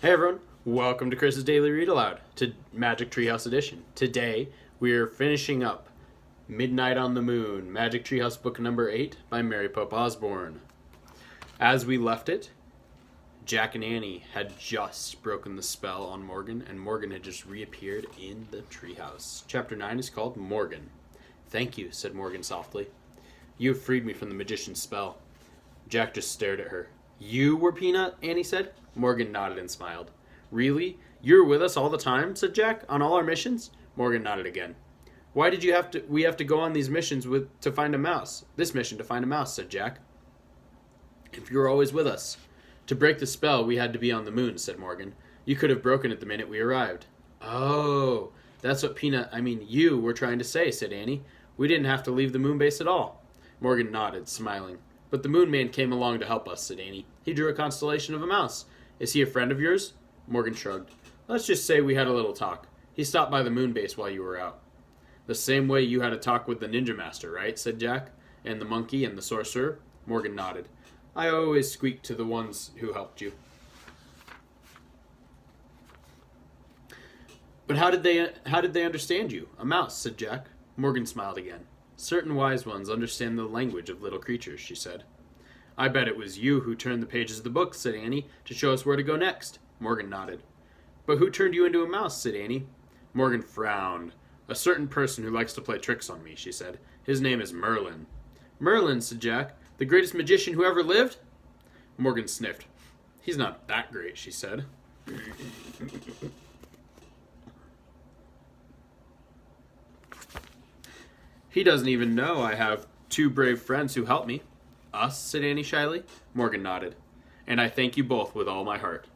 Hey everyone, welcome to Chris's Daily Read Aloud, to Magic Treehouse Edition. Today, we're finishing up Midnight on the Moon, Magic Treehouse Book number 8 by Mary Pope Osborn. As we left it, Jack and Annie had just broken the spell on Morgan, and Morgan had just reappeared in the treehouse. Chapter 9 is called Morgan. Thank you, said Morgan softly. You have freed me from the magician's spell. Jack just stared at her. You were Peanut? Annie said. Morgan nodded and smiled. Really? You were with us all the time? Said Jack. On all our missions? Morgan nodded again. Why did we have to go on these missions to find a mouse? This mission to find a mouse, said Jack. If you were always with us. To break the spell, we had to be on the moon, said Morgan. You could have broken it the minute we arrived. Oh, that's what you were trying to say, said Annie. We didn't have to leave the moon base at all. Morgan nodded, smiling. But the moon man came along to help us, said Annie. He drew a constellation of a mouse. Is he a friend of yours? Morgan shrugged. Let's just say we had a little talk. He stopped by the moon base while you were out. The same way you had a talk with the ninja master, right? Said Jack. And the monkey and the sorcerer? Morgan nodded. I always squeak to the ones who helped you. But how did they understand you? A mouse, said Jack. Morgan smiled again. Certain wise ones understand the language of little creatures, she said. I bet it was you who turned the pages of the book, said Annie, to show us where to go next. Morgan nodded. But who turned you into a mouse, said Annie. Morgan frowned. A certain person who likes to play tricks on me, she said. His name is Merlin. Merlin, said Jack, the greatest magician who ever lived? Morgan sniffed. He's not that great, she said. He doesn't even know I have two brave friends who help me. Us, said Annie shyly. Morgan nodded. And I thank you both with all my heart.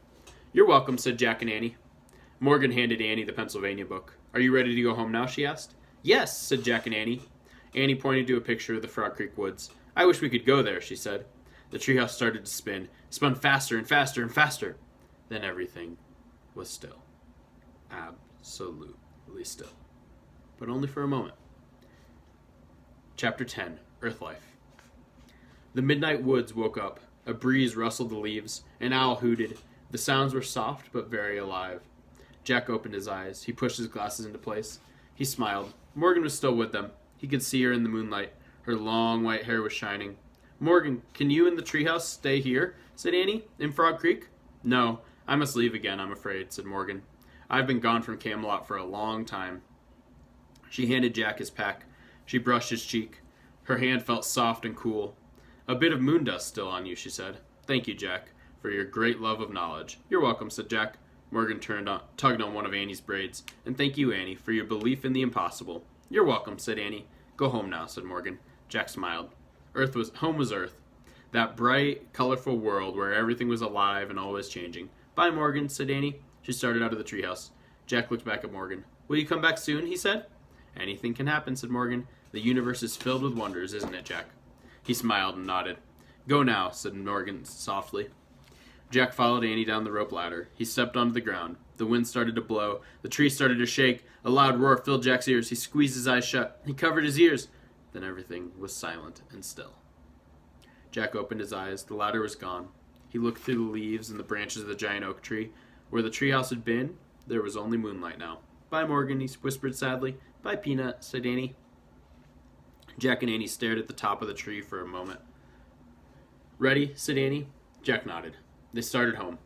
You're welcome, said Jack and Annie. Morgan handed Annie the Pennsylvania book. Are you ready to go home now, she asked. Yes, said Jack and Annie. Annie pointed to a picture of the Frog Creek woods. I wish we could go there, she said. The treehouse started to spin, spun faster and faster and faster. Then everything was still. Absolutely still. But only for a moment. Chapter 10, Earth Life. The midnight woods woke up. A breeze rustled the leaves. An owl hooted. The sounds were soft but very alive. Jack opened his eyes. He pushed his glasses into place. He smiled. Morgan was still with them. He could see her in the moonlight. Her long white hair was shining. Morgan, can you and the treehouse stay here? Said Annie. In Frog Creek? No, I must leave again, I'm afraid, said Morgan. I've been gone from Camelot for a long time. She handed Jack his pack. She brushed his cheek. Her hand felt soft and cool. A bit of moon dust still on you, she said. Thank you, Jack, for your great love of knowledge. You're welcome, said Jack. Morgan tugged on one of Annie's braids. And thank you, Annie, for your belief in the impossible. You're welcome, said Annie. Go home now, said Morgan. Jack smiled. Home was Earth. That bright, colorful world where everything was alive and always changing. Bye, Morgan, said Annie. She started out of the treehouse. Jack looked back at Morgan. Will you come back soon, he said. Anything can happen, said Morgan. The universe is filled with wonders, isn't it, Jack? He smiled and nodded. Go now, said Morgan softly. Jack followed Annie down the rope ladder. He stepped onto the ground. The wind started to blow. The tree started to shake. A loud roar filled Jack's ears. He squeezed his eyes shut. He covered his ears. Then everything was silent and still. Jack opened his eyes. The ladder was gone. He looked through the leaves and the branches of the giant oak tree. Where the treehouse had been, there was only moonlight now. Bye, Morgan, he whispered sadly. Bye, Peanut, said Annie. Jack and Annie stared at the top of the tree for a moment. Ready, said Annie. Jack nodded. They started home.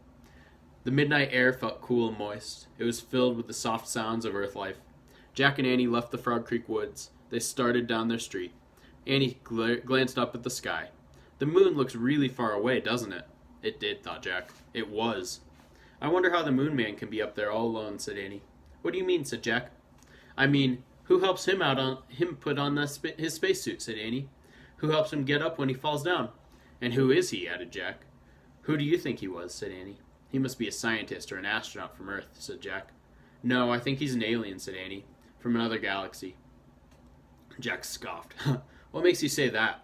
The midnight air felt cool and moist. It was filled with the soft sounds of earth life. Jack and Annie left the Frog Creek woods. They started down their street. Annie glanced up at the sky. The moon looks really far away, doesn't it? It did, thought Jack. It was. I wonder how the moon man can be up there all alone, said Annie. What do you mean, said Jack. I mean, who helps him put on his spacesuit, said Annie. Who helps him get up when he falls down? And who is he, added Jack. Who do you think he was, said Annie. He must be a scientist or an astronaut from Earth, said Jack. No, I think he's an alien, said Annie. From another galaxy. Jack scoffed. What makes you say that?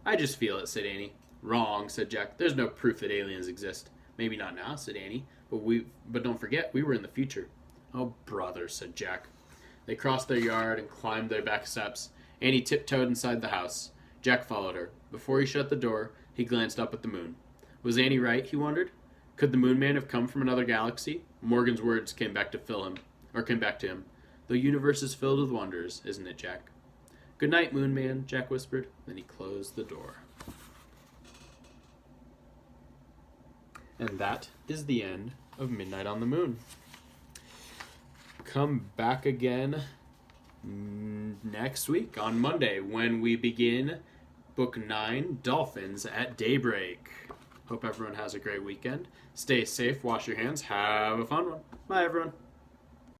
I just feel it, said Annie. Wrong, said Jack. There's no proof that aliens exist. Maybe not now, said Annie. But don't forget, we were in the future. Oh, brother, said Jack. They crossed their yard and climbed their back steps. Annie tiptoed inside the house. Jack followed her. Before he shut the door, he glanced up at the moon. Was Annie right, he wondered? Could the Moon Man have come from another galaxy? Morgan's words came back to him. The universe is filled with wonders, isn't it, Jack? Good night, Moon Man, Jack whispered. Then he closed the door. And that is the end of Midnight on the Moon. Come back again next week on Monday when we begin Book 9, Dolphins at Daybreak. Hope everyone has a great weekend. Stay safe, wash your hands, have a fun one. Bye, everyone.